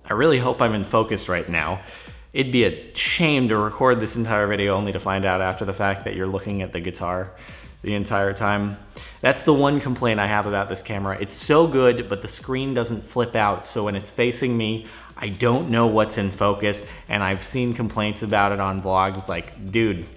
I really hope I'm in focus right now. It'd be a shame to record this entire video only to find out after the fact that you're looking at the guitar the entire time. That's the one complaint I have about this camera. It's so good, but the screen doesn't flip out, so when it's facing me, I don't know what's in focus, and I've seen complaints about it on vlogs like, dude,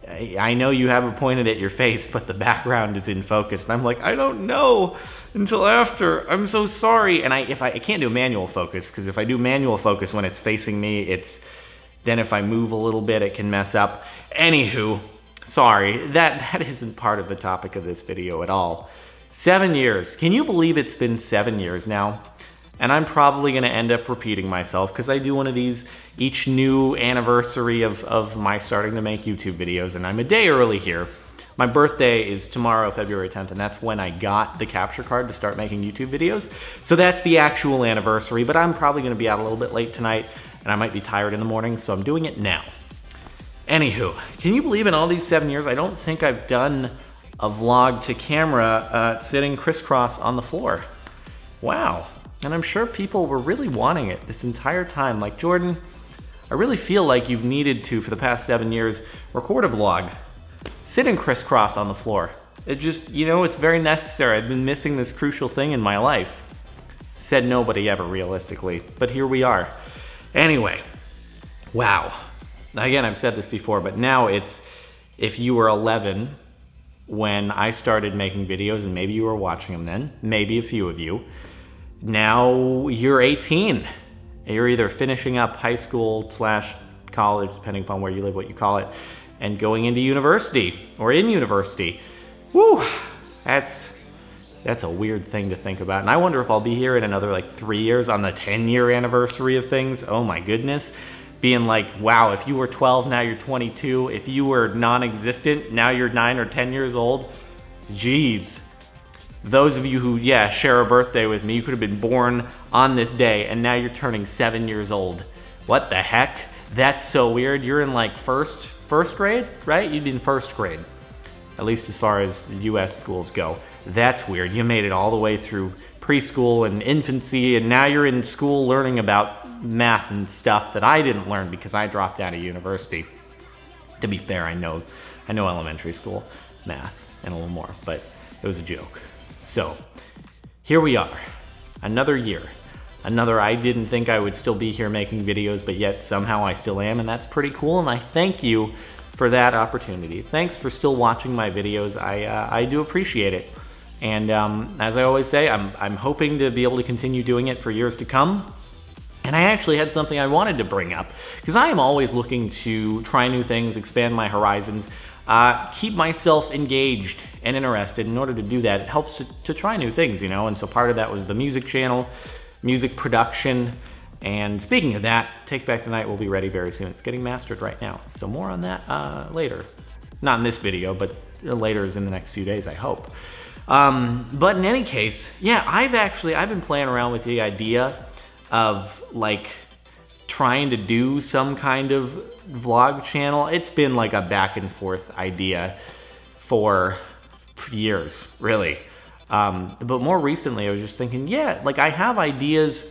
I know you have it pointed at your face, but the background is in focus. And I'm like, I don't know until after. I'm so sorry. And I can't do manual focus, because if I do manual focus when it's facing me, then if I move a little bit, it can mess up. Anywho, sorry, that isn't part of the topic of this video at all. 7 years. Can you believe it's been 7 years now? And I'm probably gonna end up repeating myself because I do one of these each new anniversary of my starting to make YouTube videos, and I'm a day early here. My birthday is tomorrow, February 10th, and that's when I got the capture card to start making YouTube videos. So that's the actual anniversary, but I'm probably gonna be out a little bit late tonight, and I might be tired in the morning, so I'm doing it now. Anywho, can you believe in all these 7 years, I don't think I've done a vlog to camera sitting crisscross on the floor. Wow. And I'm sure people were really wanting it this entire time. Like, Jordan, I really feel like you've needed to, for the past 7 years, record a vlog. Sitting crisscross on the floor. It just, you know, it's very necessary. I've been missing this crucial thing in my life. Said nobody ever, realistically. But here we are. Anyway, wow. Again, I've said this before, but now it's, if you were 11 when I started making videos, and maybe you were watching them then, maybe a few of you, now you're 18. You're either finishing up high school / college, depending upon where you live, what you call it, and going into university, or in university. Woo, that's a weird thing to think about. And I wonder if I'll be here in another like 3 years on the 10-year anniversary of things. Oh my goodness. Being like, wow, if you were 12, now you're 22. If you were non-existent, now you're 9 or 10 years old. Jeez. Those of you who, yeah, share a birthday with me, you could have been born on this day, and now you're turning 7 years old. What the heck? That's so weird. You're in like first grade, right? You'd be in first grade, at least as far as US schools go. That's weird. You made it all the way through preschool and infancy, and now you're in school learning about math and stuff that I didn't learn because I dropped out of university. To be fair, I know elementary school math and a little more, but it was a joke. So, here we are, another year, I didn't think I would still be here making videos, but yet somehow I still am, and that's pretty cool, and I thank you for that opportunity. Thanks for still watching my videos, I do appreciate it. And as I always say, I'm hoping to be able to continue doing it for years to come. And I actually had something I wanted to bring up, because I am always looking to try new things, expand my horizons, keep myself engaged and interested. In order to do that, it helps to try new things, you know, and so part of that was the music channel, music production, and speaking of that, Take Back the Night will be ready very soon. It's getting mastered right now, so more on that later. Not in this video, but later is in the next few days, I hope. But in any case, yeah, I've been playing around with the idea of like trying to do some kind of vlog channel. It's been like a back and forth idea for years, really. But more recently I was just thinking, yeah, like I have ideas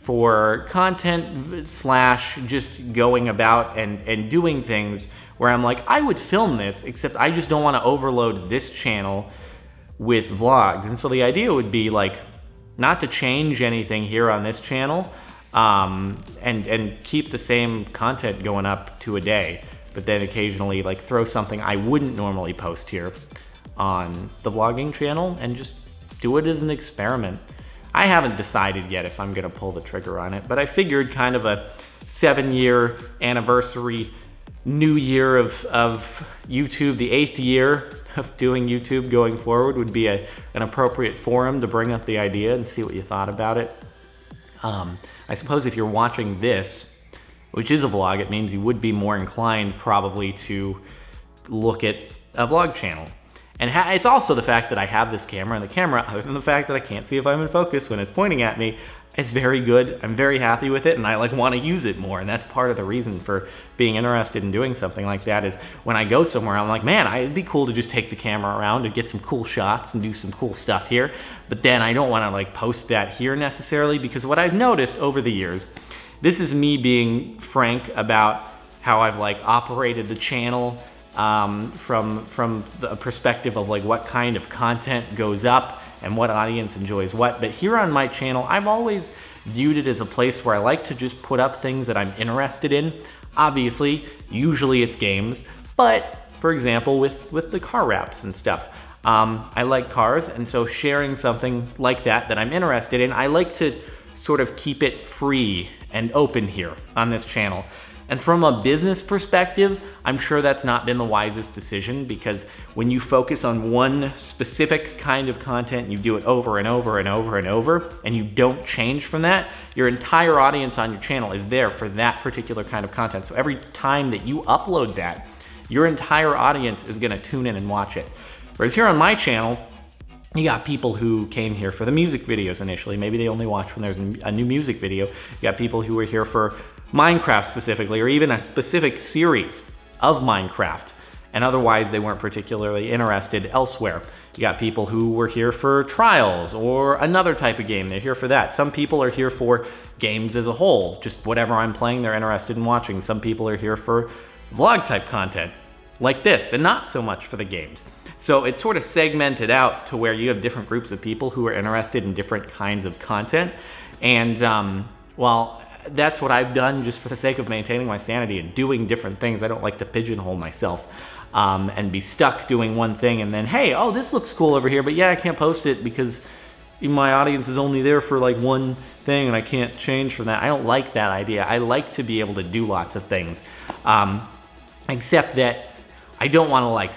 for content / just going about and doing things where I'm like, I would film this, except I just don't want to overload this channel with vlogs. And so the idea would be like, not to change anything here on this channel, and keep the same content going up to a day, but then occasionally like throw something I wouldn't normally post here on the vlogging channel and just do it as an experiment. I haven't decided yet if I'm gonna pull the trigger on it, but I figured kind of a 7-year anniversary, new year of YouTube, the 8th year of doing YouTube going forward would be an appropriate forum to bring up the idea and see what you thought about it. I suppose if you're watching this, which is a vlog, it means you would be more inclined probably to look at a vlog channel. And it's also the fact that I have this camera, and the camera, other than the fact that I can't see if I'm in focus when it's pointing at me, it's very good. I'm very happy with it, and I like want to use it more. And that's part of the reason for being interested in doing something like that, is when I go somewhere, I'm like, man, it'd be cool to just take the camera around and get some cool shots and do some cool stuff here. But then I don't want to like post that here necessarily, because what I've noticed over the years, this is me being frank about how I've like operated the channel from the perspective of like what kind of content goes up and what audience enjoys what. But here on my channel, I've always viewed it as a place where I like to just put up things that I'm interested in. Obviously, usually it's games, but for example, with the car wraps and stuff, I like cars, and so sharing something like that I'm interested in, I like to sort of keep it free and open here on this channel. And from a business perspective, I'm sure that's not been the wisest decision, because when you focus on one specific kind of content, and you do it over and over and over and over, and you don't change from that, your entire audience on your channel is there for that particular kind of content. So every time that you upload that, your entire audience is gonna tune in and watch it. Whereas here on my channel, you got people who came here for the music videos initially. Maybe they only watch when there's a new music video. You got people who are here for Minecraft specifically, or even a specific series of Minecraft, and otherwise they weren't particularly interested elsewhere. You got people who were here for Trials or another type of game. They're here for that. Some people are here for games as a whole, just whatever I'm playing they're interested in watching. Some people are here for vlog type content like this, and not so much for the games. So it's sort of segmented out to where you have different groups of people who are interested in different kinds of content. And well, that's what I've done just for the sake of maintaining my sanity and doing different things. I don't like to pigeonhole myself and be stuck doing one thing and then, hey, oh, this looks cool over here, but yeah, I can't post it because my audience is only there for like one thing and I can't change from that. I don't like that idea. I like to be able to do lots of things, except that I don't want to like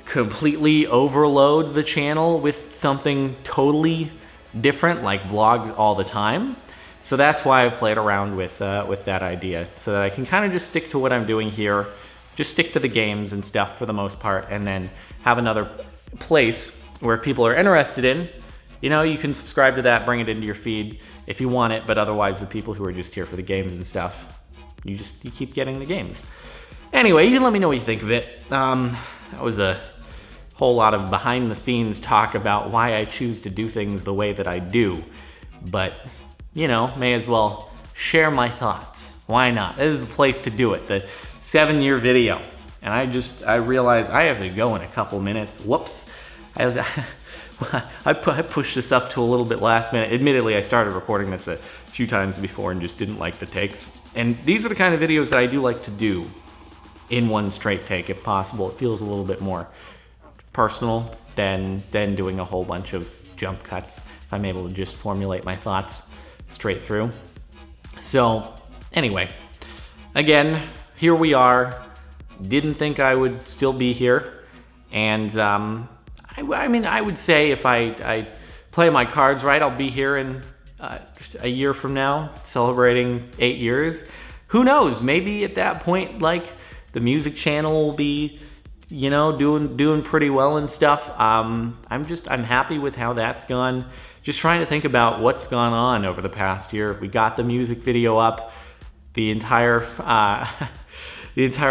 completely overload the channel with something totally different, like vlogs all the time. So that's why I've played around with that idea, so that I can kind of just stick to what I'm doing here, just stick to the games and stuff for the most part, and then have another place where people are interested in. You know, you can subscribe to that, bring it into your feed if you want it, but otherwise the people who are just here for the games and stuff, you keep getting the games. Anyway, you can let me know what you think of it. That was a whole lot of behind the scenes talk about why I choose to do things the way that I do, but you know, may as well share my thoughts. Why not? This is the place to do it, the 7-year video. And I realized I have to go in a couple minutes. Whoops. I pushed this up to a little bit last minute. Admittedly, I started recording this a few times before and just didn't like the takes. And these are the kind of videos that I do like to do in one straight take, if possible. It feels a little bit more personal than doing a whole bunch of jump cuts. If I'm able to just formulate my thoughts straight through. So anyway, again, here we are. Didn't think I would still be here. And I mean, I would say if I play my cards right, I'll be here in a year from now, celebrating 8 years. Who knows? Maybe at that point, like, the music channel will be, you know, doing pretty well and stuff. I'm happy with how that's gone. Just trying to think about what's gone on over the past year. We got the music video up. The entire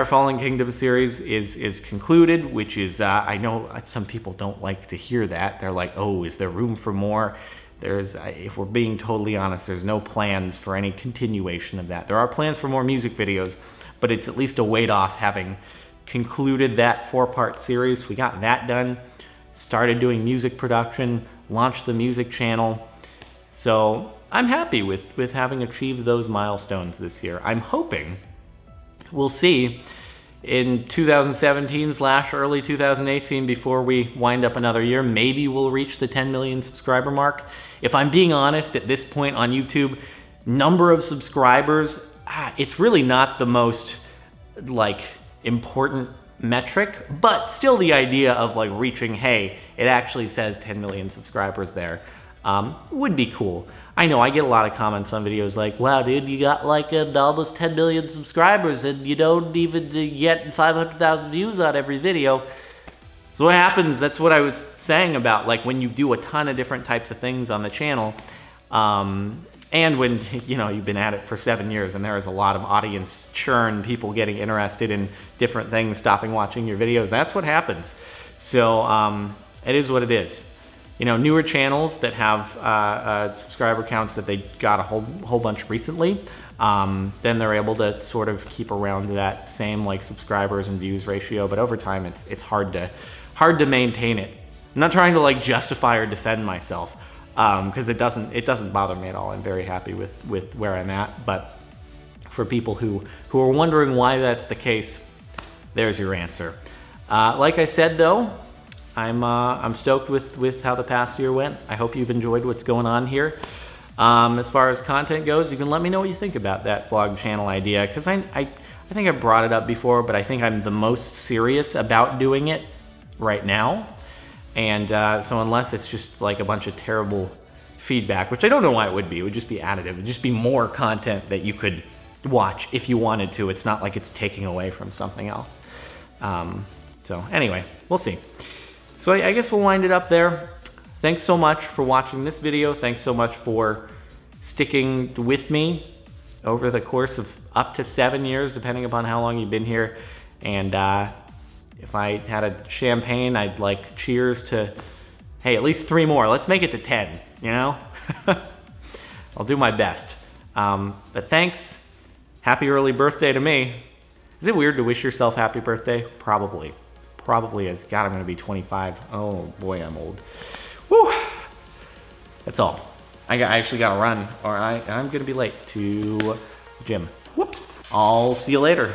Fallen Kingdom series is concluded, which is, I know some people don't like to hear that. They're like, oh, is there room for more? If we're being totally honest, there's no plans for any continuation of that. There are plans for more music videos, but it's at least a wait off having concluded that 4-part series. We got that done, started doing music production, launched the music channel. So I'm happy with having achieved those milestones this year. I'm hoping we'll see in 2017/early 2018, before we wind up another year, maybe we'll reach the 10 million subscriber mark. If I'm being honest, at this point on YouTube, number of subscribers, it's really not the most like important metric, but still the idea of like reaching, hey, it actually says 10 million subscribers there, would be cool. I know I get a lot of comments on videos like, wow, dude, you got like almost 10 million subscribers and you don't even get 500,000 views on every video. So what happens, that's what I was saying about, like, when you do a ton of different types of things on the channel, and when, you know, you've been at it for 7 years and there is a lot of audience churn, people getting interested in different things, stopping watching your videos, that's what happens. So it is what it is. You know, newer channels that have subscriber counts that they got a whole bunch recently, then they're able to sort of keep around that same, like, subscribers and views ratio, but over time it's hard to maintain it. I'm not trying to, like, justify or defend myself, because it doesn't bother me at all. I'm very happy with where I'm at. But for people who are wondering why that's the case, there's your answer. Like I said, though, I'm stoked with how the past year went. I hope you've enjoyed what's going on here. As far as content goes, you can let me know what you think about that vlog channel idea, because I think I brought it up before, but I think I'm the most serious about doing it right now. And so unless it's just like a bunch of terrible feedback, which I don't know why it would be, it would just be additive. It would just be more content that you could watch if you wanted to. It's not like it's taking away from something else. So anyway, we'll see. So I guess we'll wind it up there. Thanks so much for watching this video. Thanks so much for sticking with me over the course of up to 7 years, depending upon how long you've been here. And if I had a champagne, I'd like cheers to, hey, at least 3 more. Let's make it to 10, you know? I'll do my best. But thanks. Happy early birthday to me. Is it weird to wish yourself happy birthday? Probably. Probably is. God, I'm going to be 25. Oh, boy, I'm old. Woo! That's all. I actually got to run, or I'm going to be late to gym. Whoops. I'll see you later.